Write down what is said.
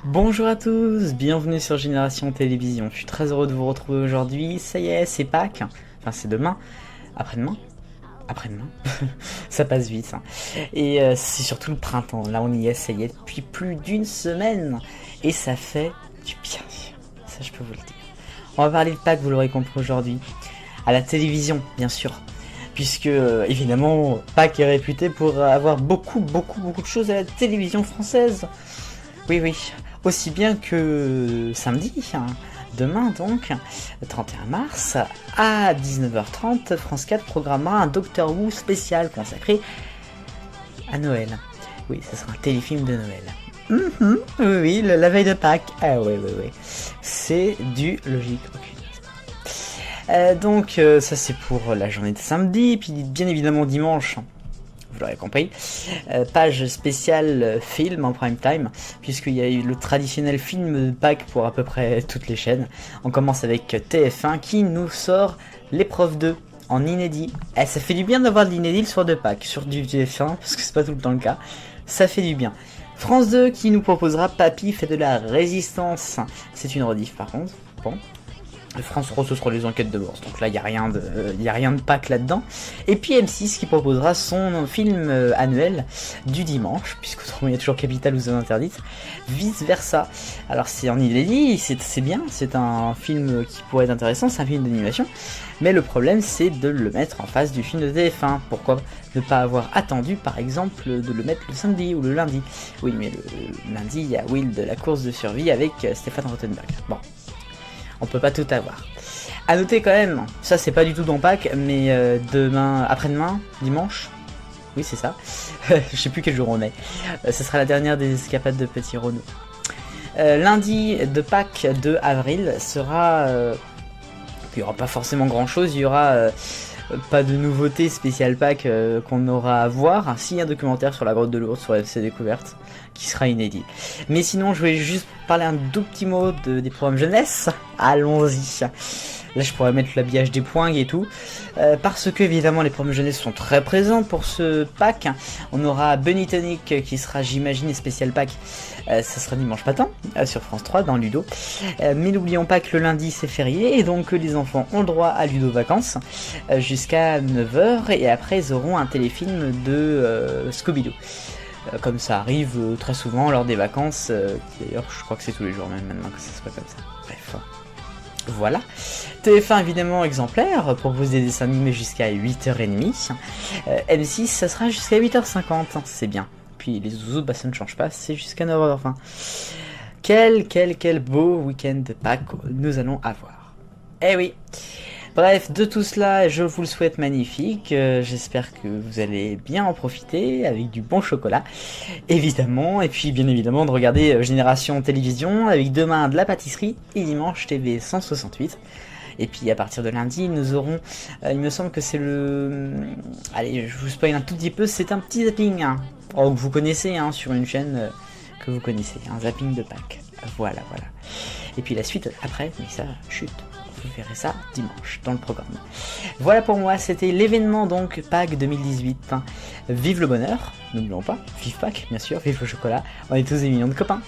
Bonjour à tous, bienvenue sur Génération Télévision. Je suis très heureux de vous retrouver aujourd'hui. Ça y est, c'est Pâques. Enfin, c'est demain. Après-demain. Ça passe vite. Hein. Et c'est surtout le printemps. Là, on y est, ça y est, depuis plus d'une semaine. Et ça fait du bien. Ça, je peux vous le dire. On va parler de Pâques, vous l'aurez compris aujourd'hui. À la télévision, bien sûr. Puisque, évidemment, Pâques est réputé pour avoir beaucoup de choses à la télévision française. Oui. Aussi bien que samedi, hein, demain donc, le 31 mars, à 19h30, France 4 programmera un Doctor Who spécial consacré à Noël. Oui, ce sera un téléfilm de Noël. Oui, la veille de Pâques. Ah oui. C'est du logique. Donc, ça c'est pour la journée de samedi, puis bien évidemment dimanche. Vous l'aurez compris, page spéciale film en prime time, puisqu'il y a eu le traditionnel film de Pâques pour à peu près toutes les chaînes. On commence avec TF1 qui nous sort L'épreuve 2 en inédit. Ça fait du bien d'avoir de l'inédit le soir de Pâques sur du TF1, parce que c'est pas tout le temps le cas. Ça fait du bien. France 2 qui nous proposera Papy fait de la résistance. C'est une rediff par contre. Bon. France 3 ce sera les enquêtes de bourse, donc là il n'y a rien de Pâques là-dedans. Et puis M6 qui proposera son film annuel du dimanche, puisqu'autrement il y a toujours Capital ou Zone Interdite, vice versa. Alors c'est en inédit, c'est bien, c'est un film qui pourrait être intéressant, c'est un film d'animation, mais le problème c'est de le mettre en face du film de TF1. Pourquoi ne pas avoir attendu par exemple de le mettre le samedi ou le lundi? Oui, mais le lundi il y a Will de la course de survie avec Stéphane Rothenberg. Bon. On peut pas tout avoir. À noter quand même, ça c'est pas du tout dans Pâques, mais après-demain, dimanche, oui c'est ça, je sais plus quel jour on est, ce sera la dernière des escapades de Petit Renaud. Lundi de Pâques 2 avril sera, il y aura pas forcément grand chose, il y aura pas de nouveauté spéciale Pâques qu'on aura à voir, si un documentaire sur la grotte de Lourdes sur FC Découverte, qui sera inédit. Mais sinon, je voulais juste parler un tout petit mot des programmes jeunesse. Allons-y. Là, je pourrais mettre l'habillage des poings et tout. Parce que, évidemment, les programmes jeunesse sont très présents pour ce Pâques. On aura Bunny Tonic qui sera, j'imagine, spécial Pâques. Ça sera dimanche matin sur France 3 dans Ludo. Mais n'oublions pas que le lundi, c'est férié. Et donc, les enfants ont le droit à Ludo Vacances jusqu'à 9h. Et après, ils auront un téléfilm de Scooby-Doo. Comme ça arrive très souvent lors des vacances, d'ailleurs je crois que c'est tous les jours même maintenant que ça se passe comme ça. Bref, voilà. TF1 évidemment exemplaire, propose des dessins animés jusqu'à 8h30. M6 ça sera jusqu'à 8h50, c'est bien. Puis les zouzous, bah ça ne change pas, c'est jusqu'à 9h20. Quel beau week-end de Pâques nous allons avoir. Eh oui. Bref, de tout cela, je vous le souhaite magnifique. J'espère que vous allez bien en profiter avec du bon chocolat, évidemment. Et puis, bien évidemment, de regarder Génération Télévision avec demain de la pâtisserie et dimanche TV 168. Et puis, à partir de lundi, nous aurons, il me semble que c'est allez, je vous spoil un tout petit peu, c'est un petit zapping. Hein, que vous connaissez, hein, sur une chaîne que vous connaissez, un zapping de Pâques. Voilà. Et puis la suite après, mais ça, chut. Vous verrez ça dimanche dans le programme. Voilà pour moi, c'était l'événement donc Pâques 2018. Vive le bonheur, n'oublions pas, vive Pâques bien sûr, vive le chocolat, on est tous des millions de copains.